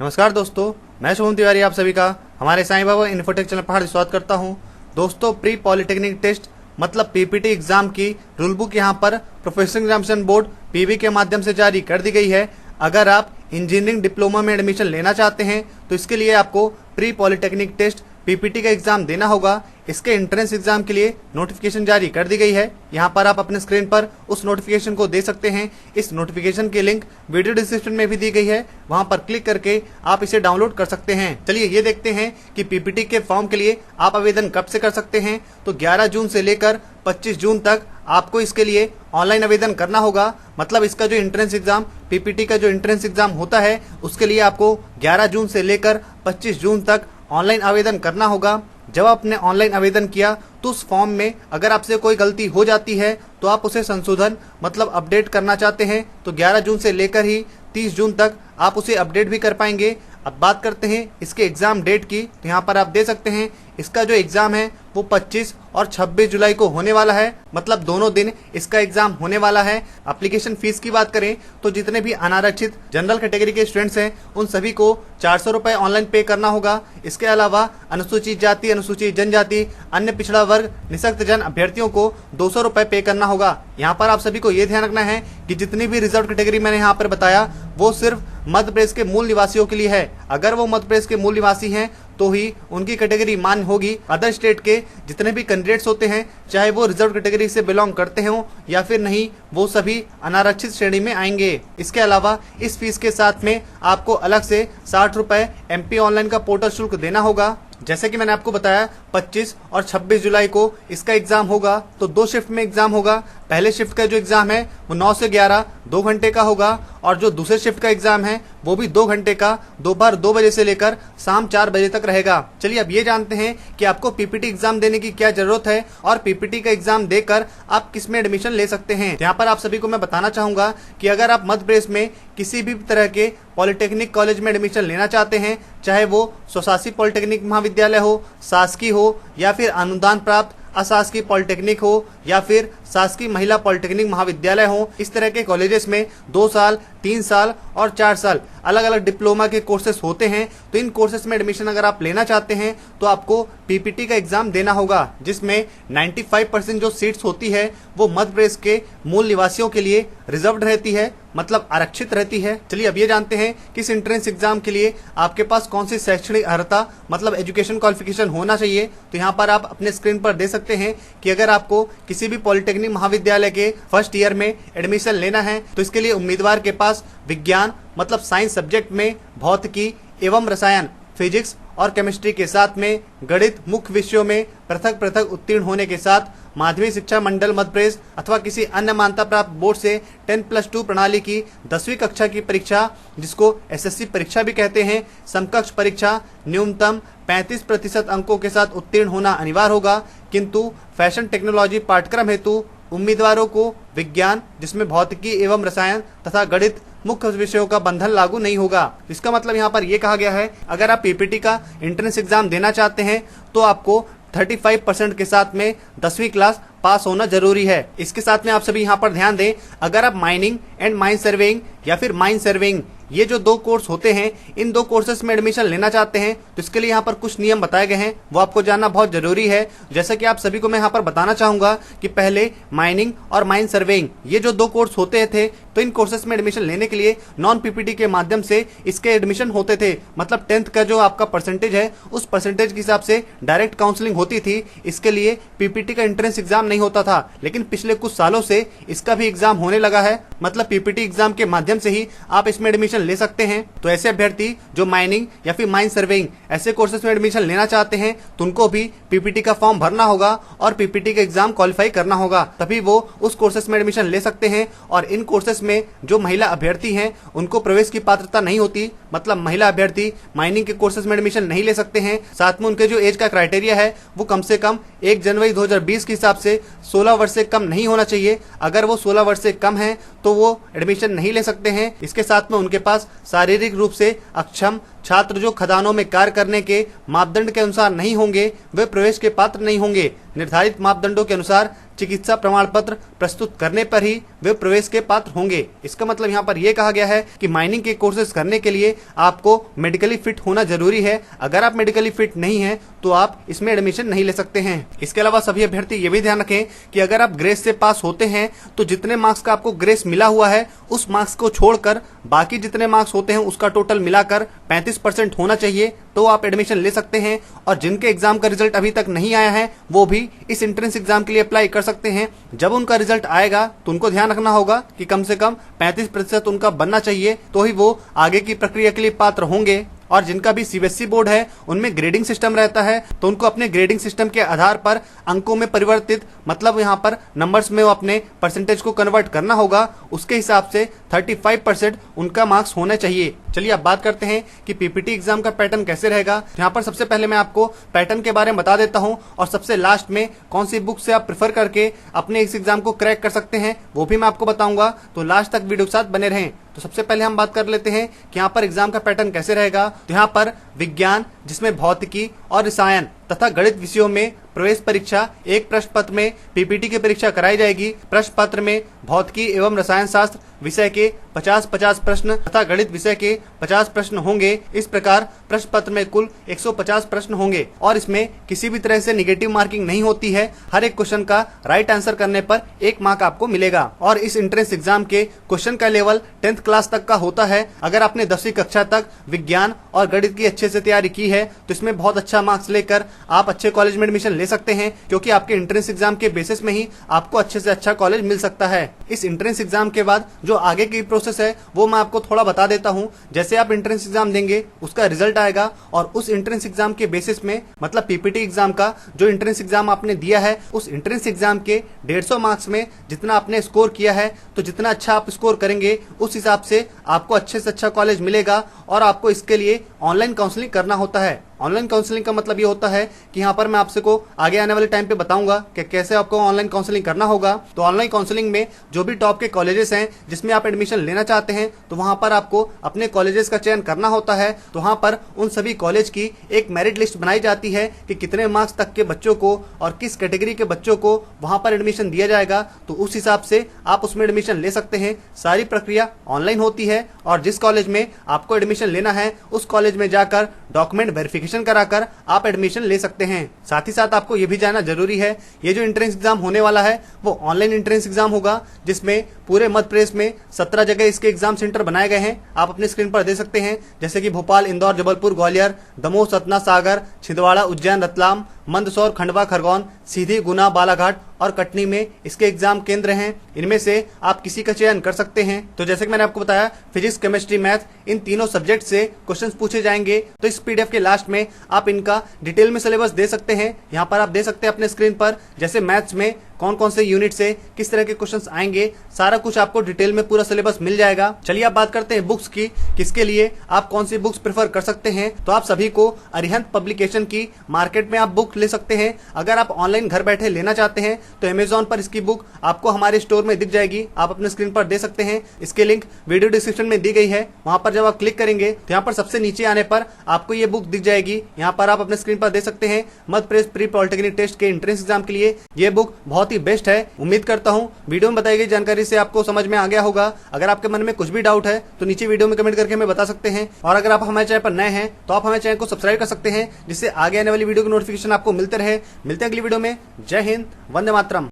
नमस्कार दोस्तों, मैं शुभम तिवारी आप सभी का हमारे साईं बाबा इन्फोटेक चैनल पर हार्दिक स्वागत करता हूं। दोस्तों, प्री पॉलिटेक्निक टेस्ट मतलब पीपीटी एग्जाम की रूल बुक यहां पर प्रोफेशनल एग्जामिनेशन बोर्ड पीबी के माध्यम से जारी कर दी गई है। अगर आप इंजीनियरिंग डिप्लोमा में एडमिशन लेना चाहते हैं तो इसके लिए आपको प्री पॉलिटेक्निक टेस्ट पीपीटी का एग्जाम देना होगा। इसके एंट्रेंस एग्जाम के लिए नोटिफिकेशन जारी कर दी गई है। यहाँ पर आप अपने स्क्रीन पर उस नोटिफिकेशन को दे सकते हैं। इस नोटिफिकेशन की लिंक वीडियो डिस्क्रिप्शन में भी दी गई है, वहां पर क्लिक करके आप इसे डाउनलोड कर सकते हैं। चलिए ये देखते हैं कि पीपीटी के फॉर्म के लिए आप आवेदन कब से कर सकते हैं। तो 11 जून से लेकर 25 जून तक आपको इसके लिए ऑनलाइन आवेदन करना होगा। मतलब इसका जो एंट्रेंस एग्जाम पीपीटी का जो एंट्रेंस एग्जाम होता है उसके लिए आपको 11 जून से लेकर 25 जून तक ऑनलाइन आवेदन करना होगा। जब आपने ऑनलाइन आवेदन किया तो उस फॉर्म में अगर आपसे कोई गलती हो जाती है तो आप उसे संशोधन मतलब अपडेट करना चाहते हैं तो 11 जून से लेकर ही 30 जून तक आप उसे अपडेट भी कर पाएंगे। अब बात करते हैं इसके एग्जाम डेट की। तो यहाँ पर आप दे सकते हैं इसका जो एग्जाम है वो 25 और 26 जुलाई को होने वाला है। मतलब दोनों दिन इसका एग्जाम होने वाला है। एप्लीकेशन फीस की बात करें तो जितने भी अनारक्षित जनरल कैटेगरी के स्टूडेंट्स हैं उन सभी को 400 रुपए ऑनलाइन पे करना होगा। इसके अलावा अनुसूचित जाति, अनुसूचित जनजाति, अन्य पिछड़ा वर्ग, निःशक्त जन अभ्यर्थियों को 200 रुपए पे करना होगा। यहाँ पर आप सभी को ये ध्यान रखना है कि जितनी भी रिजर्व कैटेगरी मैंने यहाँ पर बताया वो सिर्फ मध्य प्रदेश के मूल निवासियों के लिए है। अगर वो मध्य प्रदेश के मूल निवासी हैं तो ही उनकी कैटेगरी मान्य होगी। अदर स्टेट के जितने भी कैंडिडेट्स होते हैं चाहे वो रिजर्व कैटेगरी से बिलोंग करते हों या फिर नहीं, वो सभी अनारक्षित श्रेणी में आएंगे। इसके अलावा इस फीस के साथ में आपको अलग से 60 रुपए एमपी ऑनलाइन का पोर्टल शुल्क देना होगा। जैसे कि मैंने आपको बताया 25 और 26 जुलाई को इसका एग्जाम होगा। तो 2 शिफ्ट में एग्जाम होगा। पहले शिफ्ट का जो एग्जाम है वो 9 से 11 2 घंटे का होगा और जो दूसरे शिफ्ट का एग्जाम है वो भी 2 घंटे का दोपहर 2 बजे से लेकर शाम 4 बजे तक रहेगा। चलिए अब ये जानते हैं कि आपको पीपीटी एग्जाम देने की क्या जरूरत है और पीपीटी का एग्जाम देकर आप किस में एडमिशन ले सकते हैं। यहाँ पर आप सभी को मैं बताना चाहूंगा कि अगर आप मध्य प्रदेश में किसी भी तरह के पॉलिटेक्निक कॉलेज में एडमिशन लेना चाहते हैं, चाहे वो स्वशासी पॉलिटेक्निक महाविद्यालय हो, शासकीय हो या फिर अनुदान प्राप्त अशासकीय पॉलिटेक्निक हो या फिर शासकीय महिला पॉलिटेक्निक महाविद्यालय हो, इस तरह के कॉलेजेस में 2 साल, 3 साल और 4 साल अलग अलग डिप्लोमा के कोर्सेस होते हैं। तो इन कोर्सेस में एडमिशन अगर आप लेना चाहते हैं तो आपको पीपीटी का एग्जाम देना होगा, जिसमें 95% जो सीट्स होती है वो मध्य प्रदेश के मूल निवासियों के लिए रिजर्व्ड रहती है, मतलब आरक्षित रहती है। चलिए अब ये जानते हैं कि इस एंट्रेंस एग्जाम के लिए आपके पास कौन सी शैक्षणिक अर्हता मतलब एजुकेशन क्वालिफिकेशन होना चाहिए। तो यहाँ पर आप अपने स्क्रीन पर दे सकते हैं कि अगर आपको किसी भी पॉलिटेक्निक महाविद्यालय के फर्स्ट ईयर में एडमिशन लेना है तो इसके लिए उम्मीदवार के पास विज्ञान मतलब साइंस सब्जेक्ट में भौतिकी एवं रसायन, फिजिक्स और केमिस्ट्री के साथ में गणित मुख्य विषयों में पृथक पृथक उत्तीर्ण होने के साथ माध्यमिक शिक्षा मंडल मध्य प्रदेश अथवा किसी अन्य मान्यता प्राप्त बोर्ड से 10+2 प्रणाली की 10वीं कक्षा की परीक्षा, जिसको एसएससी परीक्षा भी कहते हैं, समकक्ष परीक्षा न्यूनतम 35% अंकों के साथ उत्तीर्ण होना अनिवार्य होगा। किंतु फैशन टेक्नोलॉजी पाठ्यक्रम हेतु उम्मीदवारों को विज्ञान जिसमें भौतिकी एवं रसायन तथा गणित मुख्य विषयों का बंधन लागू नहीं होगा। इसका मतलब यहाँ पर यह कहा गया है अगर आप पीपीटी का एंट्रेंस एग्जाम देना चाहते हैं तो आपको 35% के साथ में 10वीं क्लास पास होना जरूरी है। इसके साथ में आप सभी यहाँ पर ध्यान दें, अगर आप माइनिंग एंड माइन सर्वेइंग या फिर माइन सर्वेइंग ये जो 2 कोर्स होते हैं, इन 2 कोर्सेस में एडमिशन लेना चाहते हैं तो इसके लिए यहाँ पर कुछ नियम बताए गए हैं, वो आपको जानना बहुत जरूरी है। जैसा कि आप सभी को मैं यहाँ पर बताना चाहूंगा कि पहले माइनिंग और माइन सर्वेइंग ये जो 2 कोर्स होते थे तो इन कोर्सेस में एडमिशन लेने के लिए नॉन पीपीटी के माध्यम से इसके एडमिशन होते थे। मतलब 10th का जो आपका परसेंटेज है उस परसेंटेज के हिसाब से डायरेक्ट काउंसलिंग होती थी। इसके लिए पीपीटी का एंट्रेंस एग्जाम नहीं होता था, लेकिन पिछले कुछ सालों से इसका भी एग्जाम होने लगा है। मतलब पीपीटी एग्जाम के माध्यम से ही आप इसमें एडमिशन ले सकते हैं। तो ऐसे अभ्यर्थी जो माइनिंग या फिर माइन सर्वेइंग ऐसे कोर्सेज में एडमिशन लेना चाहते हैं तो उनको भी पीपीटी का फॉर्म भरना होगा और पीपीटी का एग्जाम क्वालिफाई करना होगा, तभी वो उस कोर्सेज में एडमिशन ले सकते हैं। और इन कोर्सेज में जो महिला अभ्यर्थी हैं उनको प्रवेश की पात्रता नहीं होती, मतलब महिला अभ्यर्थी माइनिंग के कोर्सेज में एडमिशन नहीं ले सकते हैं। साथ में उनके जो एज का क्राइटेरिया है वो कम से कम 1 जनवरी 2020 के हिसाब से 16 वर्ष से कम नहीं होना चाहिए। अगर वो 16 वर्ष से कम है तो वो एडमिशन नहीं ले सकते हैं। इसके साथ में उनके पास शारीरिक रूप से अक्षम छात्र जो खदानों में कार्य करने के मापदंड के अनुसार नहीं होंगे वे प्रवेश के पात्र नहीं होंगे। निर्धारित मापदंडों के अनुसार चिकित्सा प्रमाण पत्र प्रस्तुत करने पर ही वे प्रवेश के पात्र होंगे। इसका मतलब यहाँ पर यह कहा गया है कि माइनिंग के कोर्सेज करने के लिए आपको मेडिकली फिट होना जरूरी है। अगर आप मेडिकली फिट नहीं हैं तो आप इसमें एडमिशन नहीं ले सकते हैं। इसके अलावा सभी अभ्यर्थी ये भी ध्यान रखें कि अगर आप ग्रेस से पास होते हैं तो जितने मार्क्स का आपको ग्रेस मिला हुआ है उस मार्क्स को छोड़कर बाकी जितने मार्क्स होते हैं उसका टोटल मिलाकर 35% होना चाहिए, तो आप एडमिशन ले सकते हैं। और जिनके एग्जाम का रिजल्ट अभी तक नहीं आया है वो भी इस एंट्रेंस एग्जाम के लिए अप्लाई कर सकते हैं। जब उनका रिजल्ट आएगा तो उनको ध्यान रखना होगा कि कम से कम 35% उनका बनना चाहिए, तो ही वो आगे की प्रक्रिया के लिए पात्र होंगे। और जिनका भी सीबीएसई बोर्ड है उनमें ग्रेडिंग सिस्टम रहता है, तो उनको अपने ग्रेडिंग सिस्टम के आधार पर अंकों में परिवर्तित मतलब यहाँ पर नंबर्स में वो अपने परसेंटेज को कन्वर्ट करना होगा। उसके हिसाब से 35% उनका मार्क्स होना चाहिए। चलिए अब बात करते हैं कि पीपीटी एग्जाम का पैटर्न कैसे रहेगा। यहाँ पर सबसे पहले मैं आपको पैटर्न के बारे में बता देता हूँ और सबसे लास्ट में कौन सी बुक से आप प्रेफर करके अपने इस एग्जाम को क्रैक कर सकते हैं वो भी मैं आपको बताऊंगा, तो लास्ट तक वीडियो के साथ बने रहें। तो सबसे पहले हम बात कर लेते हैं कि यहाँ पर एग्जाम का पैटर्न कैसे रहेगा। तो यहाँ पर विज्ञान जिसमें भौतिकी और रसायन तथा गणित विषयों में प्रवेश परीक्षा एक प्रश्न पत्र में पीपीटी की परीक्षा कराई जाएगी। प्रश्न पत्र में भौतिकी एवं रसायन शास्त्र विषय के 50-50 प्रश्न तथा गणित विषय के 50 प्रश्न होंगे। इस प्रकार प्रश्न पत्र में कुल 150 प्रश्न होंगे और इसमें किसी भी तरह से निगेटिव मार्किंग नहीं होती है। हर एक क्वेश्चन का राइट आंसर करने पर 1 मार्क आपको मिलेगा। और इस एंट्रेंस एग्जाम के क्वेश्चन का लेवल 10th क्लास तक का होता है। अगर आपने 10वीं कक्षा तक विज्ञान और गणित की अच्छे से तैयारी की है तो इसमें बहुत अच्छा मार्क्स लेकर आप अच्छे कॉलेज में एडमिशन ले सकते हैं, क्योंकि आपके एंट्रेंस एग्जाम के बेसिस में ही आपको अच्छे से अच्छा कॉलेज मिल सकता है। इस एंट्रेंस एग्जाम के बाद जो आगे की प्रोसेस है वो मैं आपको थोड़ा बता देता हूँ। जैसे आप एंट्रेंस एग्जाम देंगे उसका रिजल्ट आएगा और उस एंट्रेंस एग्जाम के बेसिस में मतलब पीपीटी एग्जाम का जो एंट्रेंस एग्जाम आपने दिया है उस एंट्रेंस एग्जाम के 150 मार्क्स में जितना आपने स्कोर किया है, तो जितना अच्छा आप स्कोर करेंगे उस हिसाब से आपको अच्छे से अच्छा कॉलेज मिलेगा। और आपको इसके लिए ऑनलाइन काउंसलिंग करना होता है। ऑनलाइन काउंसलिंग का मतलब ये होता है कि यहाँ पर मैं आपसे को आगे आने वाले टाइम पे बताऊंगा कि कैसे आपको ऑनलाइन काउंसलिंग करना होगा। तो ऑनलाइन काउंसलिंग में जो भी टॉप के कॉलेजेस हैं जिसमें आप एडमिशन लेना चाहते हैं तो वहां पर आपको अपने कॉलेजेस का चयन करना होता है। तो वहां पर उन सभी कॉलेज की एक मेरिट लिस्ट बनाई जाती है कि कितने मार्क्स तक के बच्चों को और किस कैटेगरी के बच्चों को वहां पर एडमिशन दिया जाएगा, तो उस हिसाब से आप उसमें एडमिशन ले सकते हैं। सारी प्रक्रिया ऑनलाइन होती है और जिस कॉलेज में आपको एडमिशन लेना है उस कॉलेज में जाकर डॉक्यूमेंट वेरिफिकेशन कराकर आप एडमिशन ले सकते हैं। साथ ही साथ आपको यह भी जानना जरूरी है, ये जो एंट्रेंस एग्जाम होने वाला है वो ऑनलाइन एंट्रेंस एग्जाम होगा, जिसमें पूरे मध्य प्रदेश में 17 जगह इसके एग्जाम सेंटर बनाए गए हैं। आप अपने स्क्रीन पर देख सकते हैं, जैसे कि भोपाल, इंदौर, जबलपुर, ग्वालियर, दमोह, सतना, सागर, छिंदवाड़ा, उज्जैन, रतलाम, मंदसौर, खंडवा, खरगोन, सीधी, गुना, बालाघाट और कटनी में इसके एग्जाम केंद्र हैं। इनमें से आप किसी का चयन कर सकते हैं। तो जैसे कि मैंने आपको बताया, फिजिक्स, केमिस्ट्री, मैथ इन तीनों सब्जेक्ट से क्वेश्चंस पूछे जाएंगे। तो इस पीडीएफ के लास्ट में आप इनका डिटेल में सिलेबस दे सकते हैं। यहाँ पर आप दे सकते हैं अपने स्क्रीन पर, जैसे मैथ्स में कौन कौन से यूनिट से किस तरह के क्वेश्चंस आएंगे, सारा कुछ आपको डिटेल में पूरा सिलेबस मिल जाएगा। चलिए आप बात करते हैं बुक्स की, किसके लिए आप कौन सी बुक्स प्रेफर कर सकते हैं। तो आप सभी को अरिहंत पब्लिकेशन की मार्केट में आप बुक ले सकते हैं। अगर आप ऑनलाइन घर बैठे लेना चाहते हैं तो अमेजॉन पर इसकी बुक आपको हमारे स्टोर में दिख जाएगी, आप अपने स्क्रीन पर दे सकते हैं। इसके लिंक वीडियो डिस्क्रिप्शन में दी गई है, वहां पर जब आप क्लिक करेंगे तो यहाँ पर सबसे नीचे आने पर आपको ये बुक दिख जाएगी। यहाँ पर आप अपने स्क्रीन पर दे सकते हैं Madhya Pradesh pre polytechnic test के एंट्रेंस एग्जाम के लिए ये बुक बहुत ही बेस्ट है। उम्मीद करता हूँ वीडियो में बताई गई जानकारी से आपको समझ में आ गया होगा। अगर आपके मन में कुछ भी डाउट है तो नीचे वीडियो में कमेंट करके हमें बता सकते हैं। और अगर आप हमारे चैनल पर नए हैं तो आप हमारे चैनल को सब्सक्राइब कर सकते हैं, जिससे आगे आने वाली वीडियो की नोटिफिकेशन आपको मिलते रहे। मिलते हैं अगली वीडियो में। जय हिंद, वंदे मातरम।